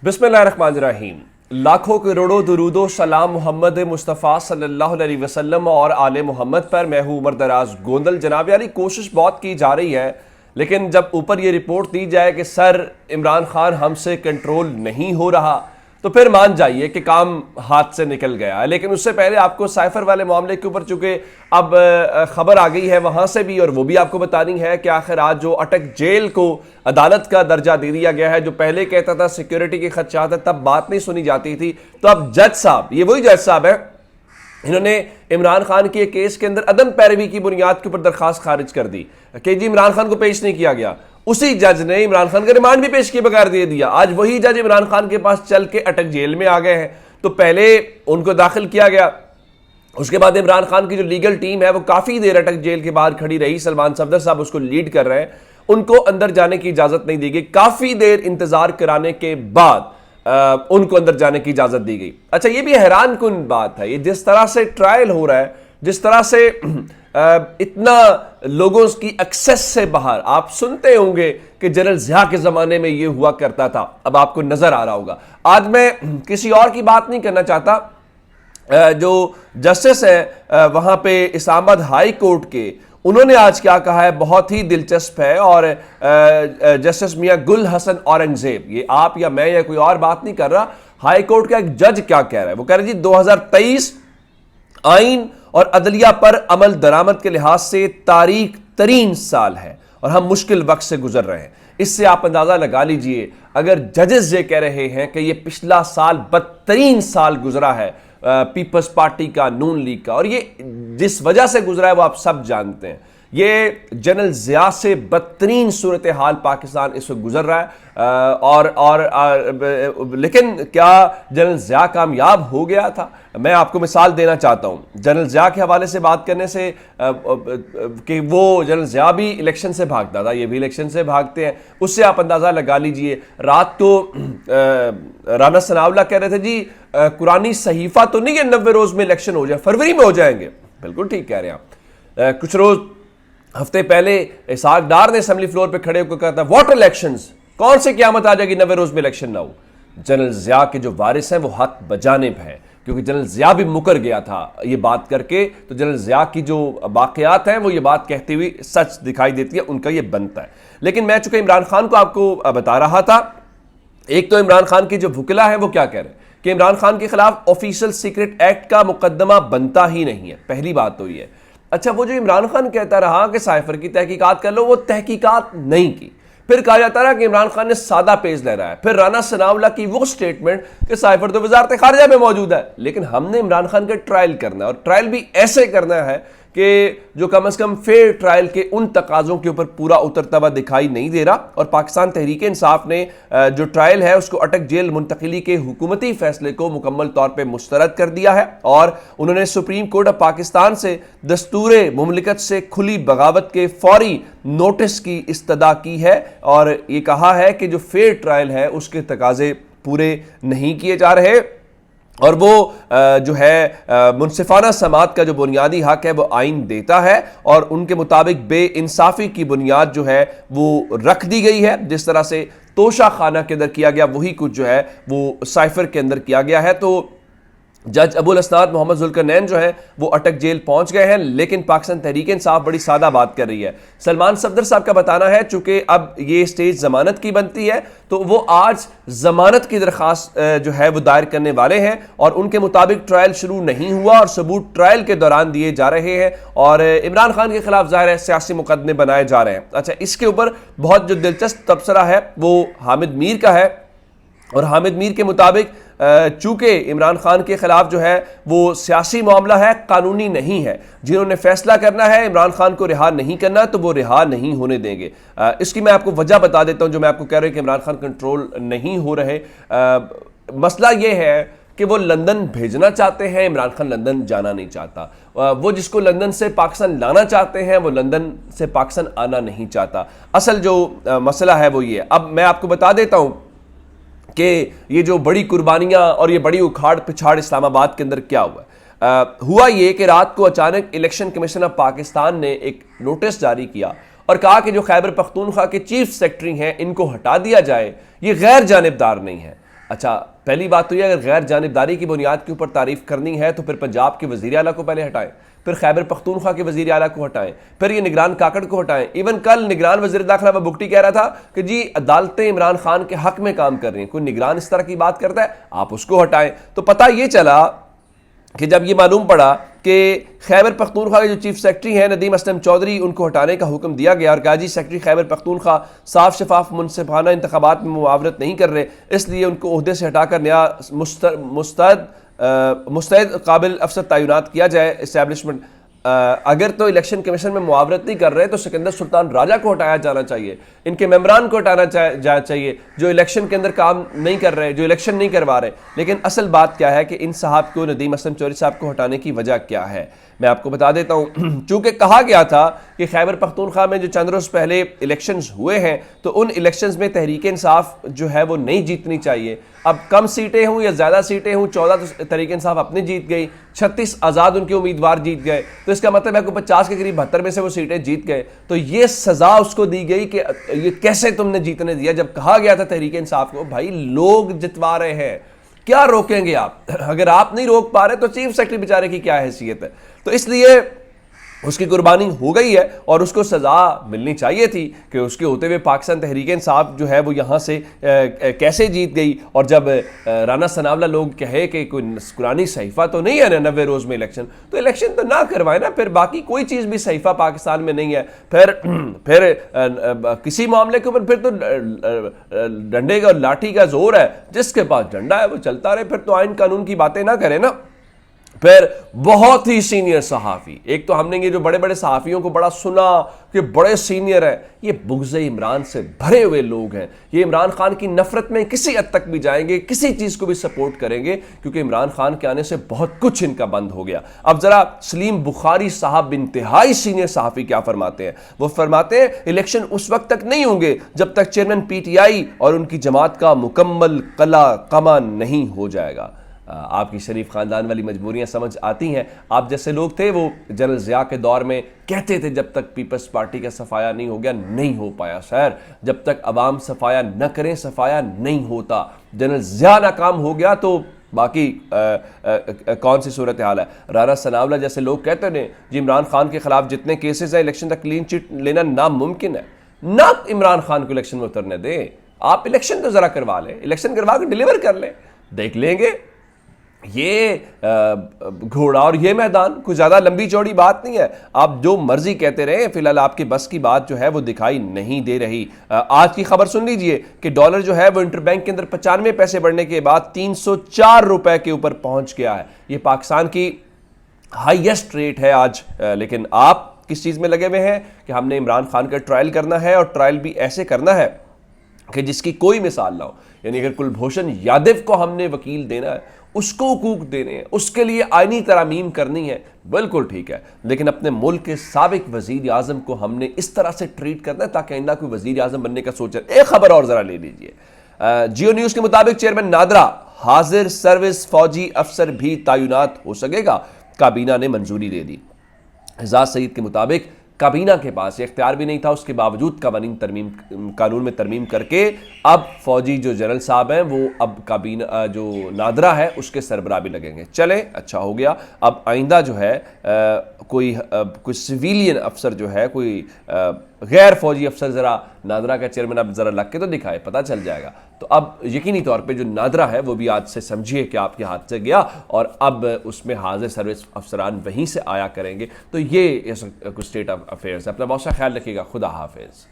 बिस्मिल्लाहिर्रहमानिर्रहीम। लाखों करोड़ों दुरूदो सलाम मोहम्मद मुस्तफ़ा सल्लल्लाहु अलैहि वसल्लम और आले मोहम्मद पर। मैं हूँ उमर दराज गोंदल। जनाब यारी कोशिश बहुत की जा रही है, लेकिन जब ऊपर ये रिपोर्ट दी जाए कि सर इमरान खान हमसे कंट्रोल नहीं हो रहा, तो फिर मान जाइए कि काम हाथ से निकल गया है। लेकिन उससे पहले आपको साइफर वाले मामले के ऊपर चूंकि अब खबर आ गई है वहां से भी, और वो भी आपको बतानी है कि आखिर आज जो अटक जेल को अदालत का दर्जा दे दिया गया है, जो पहले कहता था सिक्योरिटी के खदशात है, तब बात नहीं सुनी जाती थी, तो अब जज साहब, ये वही जज साहब है, इन्होंने इमरान खान के केस के अंदर अदम पैरवी की बुनियाद के ऊपर दरखास्त खारिज कर दी कि जी इमरान खान को पेश नहीं किया गया। उसी जज ने इमरान खान का रिमांड भी पेश किए बगैर दे दिया। आज वही जज इमरान खान के पास चल के अटक जेल में आ गए हैं। तो पहले उनको दाखिल किया गया, उसके बाद इमरान खान की जो लीगल टीम है वो काफी देर अटक जेल के बाहर खड़ी रही। सलमान सफदर साहब उसको लीड कर रहे हैं, उनको अंदर जाने की इजाजत नहीं दी गई। काफी देर इंतजार कराने के बाद उनको अंदर जाने की इजाजत दी गई। अच्छा, ये भी हैरान कुन बात है, ये जिस तरह से ट्रायल हो रहा है, जिस तरह से इतना लोगों की एक्सेस से बाहर, आप सुनते होंगे कि जनरल ज़िया के जमाने में ये हुआ करता था, अब आपको नजर आ रहा होगा। आज मैं किसी और की बात नहीं करना चाहता। जो जस्टिस है वहां पे इस्लामाबाद हाई कोर्ट के, उन्होंने आज क्या कहा है बहुत ही दिलचस्प है। और जस्टिस मियां गुल हसन औरंगजेब, ये आप या मैं या कोई और बात नहीं कर रहा, हाई कोर्ट का एक जज क्या कह रहा है, वो कह रहे जी 2023 आइन और अदलिया पर अमल दरामद के लिहाज से तारीख तरीन साल है और हम मुश्किल वक्त से गुजर रहे हैं। इससे आप अंदाजा लगा लीजिए, अगर जजेस ये कह रहे हैं कि ये पिछला साल बदतरीन साल गुजरा है पीपल्स पार्टी का, नून लीग का, और ये जिस वजह से गुजरा है वो आप सब जानते हैं। ये जनरल ज़िया से बदतरीन सूरत हाल पाकिस्तान इस वक्त गुजर रहा है। लेकिन क्या जनरल ज़िया कामयाब हो गया था? मैं आपको मिसाल देना चाहता हूं जनरल ज़िया के हवाले से बात करने से कि वो जनरल ज़िया भी इलेक्शन से भागता था, ये भी इलेक्शन से भागते हैं। उससे आप अंदाज़ा लगा लीजिए। रात को राना सनाउल्लाह कह रहे थे जी कुरानी सहीफा तो नहीं है 90 रोज में इलेक्शन हो जाए, फरवरी में हो जाएंगे। बिल्कुल ठीक कह रहे हैं आप। कुछ रोज हफ्ते पहले इसहाक डार ने असेंबली फ्लोर पे खड़े होकर कहा था व्हाट इलेक्शंस, कौन से क़यामत आ जाएगी 90 रोज में इलेक्शन ना हो। जनरल ज़िया के जो वारिस हैं वो हक बजानिब है, क्योंकि जनरल ज़िया भी मुकर गया था ये बात करके। तो जनरल ज़िया की जो वाक़यात हैं वो ये बात कहती हुई सच दिखाई देती है, उनका ये बनता है। लेकिन मैं चूंकि इमरान खान को आपको बता रहा था, एक तो इमरान खान की जो वुकला है वो क्या कह रहे हैं कि इमरान खान के खिलाफ ऑफिशियल सीक्रेट एक्ट का मुकदमा बनता ही नहीं है। पहली बात तो ये है। अच्छा, वो जो इमरान खान कहता रहा कि साइफर की तहकीकात कर लो, वो तहकीकात नहीं की। फिर कहा जाता रहा कि इमरान खान ने सादा पेज ले रहा है। फिर राना सनाउल्लाह की वो स्टेटमेंट कि साइफर तो वजारत खारजा में मौजूद है। लेकिन हमने इमरान खान का ट्रायल करना है, और ट्रायल भी ऐसे करना है कि जो कम से कम फेयर ट्रायल के उन तकाजों के ऊपर पूरा उतरता हुआ दिखाई नहीं दे रहा। और पाकिस्तान तहरीक इंसाफ ने जो ट्रायल है उसको अटक जेल मुंतकिली के हुकूमती फैसले को मुकम्मल तौर पर मुस्तरद कर दिया है, और उन्होंने सुप्रीम कोर्ट ऑफ पाकिस्तान से दस्तूर मुमलिकत से खुली बगावत के फौरी नोटिस की इस्तदा की है, और ये कहा है कि जो फेयर ट्रायल है उसके तकाजे पूरे नहीं किए जा रहे, और वो जो है मुनसिफाना समात का जो बुनियादी हक है वो आइन देता है, और उनके मुताबिक बेइंसाफी की बुनियाद जो है वो रख दी गई है। जिस तरह से तोशा खाना के अंदर किया गया वही कुछ जो है वो साइफर के अंदर किया गया है। तो जज अबुल असनाद मोहम्मद जुल्करनैन जो है वो अटक जेल पहुंच गए हैं। लेकिन पाकिस्तान तहरीक इंसाफ बड़ी सादा बात कर रही है। सलमान सफदर साहब का बताना है चूंकि अब ये स्टेज जमानत की बनती है, तो वो आज जमानत की दरखास्त जो है वो दायर करने वाले हैं, और उनके मुताबिक ट्रायल शुरू नहीं हुआ और सबूत ट्रायल के दौरान दिए जा रहे हैं, और इमरान खान के खिलाफ जाहिर है सियासी मुकदमे बनाए जा रहे हैं। अच्छा, इसके ऊपर बहुत जो दिलचस्प तबसरा है वो हामिद मीर का है, और हामिद मीर के मुताबिक चूंकि इमरान खान के खिलाफ जो है वो सियासी मामला है, कानूनी नहीं है, जिन्होंने फैसला करना है इमरान खान को रिहा नहीं करना तो वो रिहा नहीं होने देंगे। इसकी मैं आपको वजह बता देता हूं, जो मैं आपको कह रहा हूं कि इमरान खान कंट्रोल नहीं हो रहे। मसला ये है कि वो लंदन भेजना चाहते हैं, इमरान खान लंदन जाना नहीं चाहता। वो जिसको लंदन से पाकिस्तान लाना चाहते हैं वो लंदन से पाकिस्तान आना नहीं चाहता। असल जो मसला है वो ये। अब मैं आपको बता देता हूं कि ये जो बड़ी कुर्बानियां और ये बड़ी उखाड़ पिछाड़ इस्लामाबाद के अंदर क्या हुआ ये कि रात को अचानक इलेक्शन कमीशन ऑफ पाकिस्तान ने एक नोटिस जारी किया और कहा कि जो खैबर पख्तूनख्वा के चीफ सेक्रेटरी हैं इनको हटा दिया जाए, ये गैर जानिबदार नहीं है। अच्छा, पहली बात तो यह, अगर गैर जानिबदारी की बुनियाद के ऊपर तारीफ करनी है तो फिर पंजाब के वज़ीर आला को पहले हटाएं, फिर खैबर पख्तूनख्वा के वज़ीर आला को हटाएं, फिर ये निगरान काकड़ को हटाएं। इवन कल निगरान वज़ीर दाखिला बुगटी कह रहा था कि जी अदालतें इमरान खान के हक में काम कर रही हैं। कोई निगरान इस तरह की बात करता है, आप उसको हटाएं। तो पता ये चला कि जब ये मालूम पड़ा कि खैबर पख्तूनख्वा के जो चीफ सेक्रेटरी हैं नदीम असलम चौधरी, उनको हटाने का हुक्म दिया गया और कहा जी सेक्रेटरी खैबर पख्तूनख्वा साफ शफाफ मुनसिफाना इंतखाबात में मुआवरत नहीं कर रहे, इसलिए उनको ओहदे से हटाकर नया मुस्तैद काबिल अफसर तैनात किया जाए इस्टेब्लिशमेंट। अगर तो इलेक्शन कमीशन में मुआवरत नहीं कर रहे तो सिकंदर सुल्तान राजा को हटाया जाना चाहिए, इनके मेम्बरान को हटाना जाना चाहिए जो इलेक्शन के अंदर काम नहीं कर रहे, जो इलेक्शन नहीं करवा रहे। लेकिन असल बात क्या है कि इन साहब को, नदीम असलम चौधरी साहब को हटाने की वजह क्या है, मैं आपको बता देता हूँ। चूंकि कहा गया था कि खैबर पख्तूनख्वा में जो चंद रोज़ पहले इलेक्शंस हुए हैं तो उन इलेक्शंस में तहरीक इंसाफ जो है वो नहीं जीतनी चाहिए। अब कम सीटें हों या ज़्यादा सीटें हों, 14 तो तहरीक इंसाफ अपनी जीत गई, 36 आज़ाद उनके उम्मीदवार जीत गए, तो इसका मतलब है कि 50 के करीब 72 में से वो सीटें जीत गए। तो ये सज़ा उसको दी गई कि ये कैसे तुमने जीतने दिया, जब कहा गया था तहरीक इंसाफ को भाई लोग जितवा रहे हैं, क्या रोकेंगे आप? अगर आप नहीं रोक पा रहे तो चीफ सेक्रेटरी बेचारे की क्या हैसियत है? तो इसलिए उसकी कुर्बानी हो गई है और उसको सज़ा मिलनी चाहिए थी कि उसके होते हुए पाकिस्तान तहरीक इंसाफ जो है वो यहाँ से कैसे जीत गई। और जब राना सनावला लोग कहे कि कोई कुरानी सहीफ़ा तो नहीं है 90 रोज़ में इलेक्शन, तो इलेक्शन तो ना करवाए ना, फिर बाकी कोई चीज़ भी सहीफ़ा पाकिस्तान में नहीं है। फिर किसी मामले के ऊपर फिर तो डंडे का लाठी का जोर है, जिसके पास डंडा है वो चलता रहे, फिर तो आइन कानून की बातें ना करें ना। फिर बहुत ही सीनियर सहाफ़ी, एक तो हमने ये जो बड़े बड़े सहाफ़ियों को बड़ा सुना कि बड़े सीनियर हैं, ये बुग़्ज़े इमरान से भरे हुए लोग हैं। ये इमरान खान की नफ़रत में किसी हद तक भी जाएंगे, किसी चीज़ को भी सपोर्ट करेंगे, क्योंकि इमरान खान के आने से बहुत कुछ इनका बंद हो गया। अब ज़रा सलीम बुखारी साहब इंतहाई सीनियर सहाफ़ी क्या फरमाते हैं? वो फरमाते हैं इलेक्शन उस वक्त तक नहीं होंगे जब तक चेयरमैन PTI और उनकी जमात का मुकम्मल कला कमा नहीं हो जाएगा। आपकी शरीफ ख़ानदान वाली मजबूरियां समझ आती हैं। आप जैसे लोग थे वो जनरल ज़िया के दौर में कहते थे जब तक पीपल्स पार्टी का सफाया नहीं हो गया, नहीं हो पाया सर, जब तक अवाम सफाया न करें सफाया नहीं होता। जनरल ज़िया नाकाम हो गया तो बाकी कौन सी सूरत हाल है? राना सनावला जैसे लोग कहते हैं जी इमरान खान के खिलाफ जितने केसेस हैं इलेक्शन तक क्लीन चिट लेना नामुमकिन है, ना इमरान खान को इलेक्शन में उतरने दें। आप इलेक्शन तो ज़रा करवा लें, इलेक्शन करवा के डिलीवर कर लें, देख लेंगे। ये घोड़ा और ये मैदान कोई ज़्यादा लंबी चौड़ी बात नहीं है। आप जो मर्जी कहते रहे, फिलहाल आपकी बस की बात जो है वो दिखाई नहीं दे रही। आज की खबर सुन लीजिए कि डॉलर जो है वो इंटरबैंक के अंदर 95 पैसे बढ़ने के बाद 304 रुपए के ऊपर पहुंच गया है। ये पाकिस्तान की हाईएस्ट रेट है आज। लेकिन आप किस चीज़ में लगे हुए हैं कि हमने इमरान खान का ट्रायल करना है, और ट्रायल भी ऐसे करना है कि जिसकी कोई मिसाल ना हो। यानी अगर कुलभूषण यादव को हमने वकील देना है, उसको हुकूक देने हैं, उसके लिए आईनी तरामीम करनी है, बिल्कुल ठीक है, लेकिन अपने मुल्क के साबिक वजीर आजम को हमने इस तरह से ट्रीट करना है ताकि आइंदा कोई वजीर आजम बनने का सोचे। एक खबर और जरा ले लीजिए। जियो न्यूज के मुताबिक चेयरमैन नादरा हाजिर सर्विस फौजी अफसर भी तैनात हो सकेगा, काबीना ने मंजूरी दे दी। एजाज सईद के मुताबिक काबीना के पास ये इख्तियार भी नहीं था, उसके बावजूद कानून में तरमीम करके अब फौजी जो जनरल साहब हैं वो अब काबीना जो नादरा है उसके सरबराह भी लगेंगे। चले, अच्छा हो गया। अब आइंदा जो है कोई सिविलियन अफसर जो है, कोई गैर फौजी अफसर ज़रा नादरा का चेयरमैन अब ज़रा लग के तो दिखाए, पता चल जाएगा। तो अब यकीनी तौर पे जो नादरा है वो भी आज से समझिए कि आपके हाथ से गया, और अब उसमें हाजिर सर्विस अफसरान वहीं से आया करेंगे। तो ये कुछ स्टेट ऑफ अफेयर्स है। अपना बहुत सा ख्याल रखिएगा। खुदा हाफिज़।